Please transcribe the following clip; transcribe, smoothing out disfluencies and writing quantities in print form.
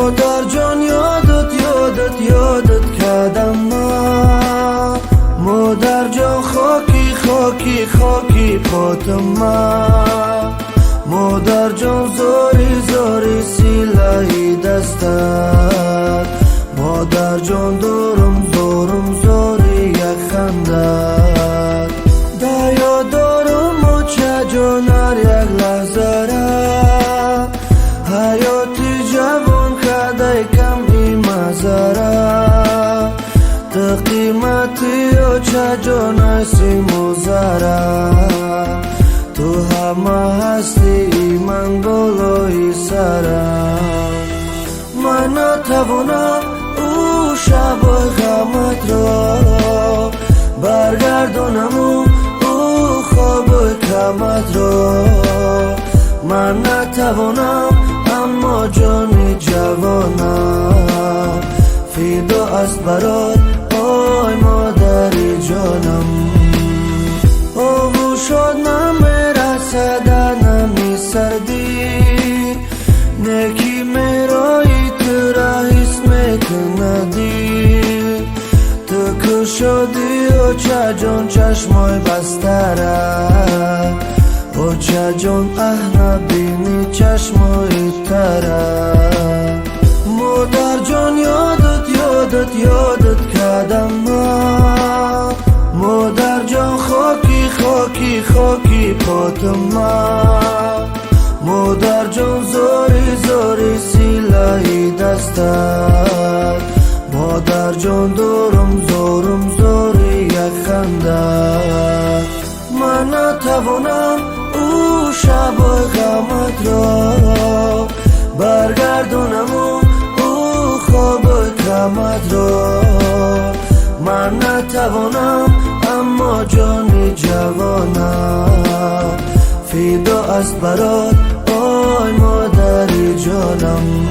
مادر جان یادت کردم من، مادر جان خاکی پاتم من، مادر جان زاری سیلای دستت، مادر جان دارم زاری یک خندت، دایا دارم و چه جان هر یک لحظه را، حیاتی جوان کده کم ای مزره، تو قیمتی و چه جان ایسی موزره، تو همه هستی من بالای سرم، من نتوانم او شب غمت را برگردانم او خواب کمت را، من نتوانم اما جان جوانم فدا است برات آی مادری جانم، او شد نمیرسد نمی سردی، نکی میرایی تو را حس میکندی، تو که شدی و چه جان چشمای بستره، و چه جان نبینی چشمای تره، مادر جان یادت کردم من، مادر جان خاکی پاتم من، مادر جان زاری سیلای دستت، مادر جان دارم زاری یک خندت، من نتوانم او شب غمت را برگردانم او خواب کمت را، من نتوانم اما جان جوانم فدا است برات آی مادری جانم.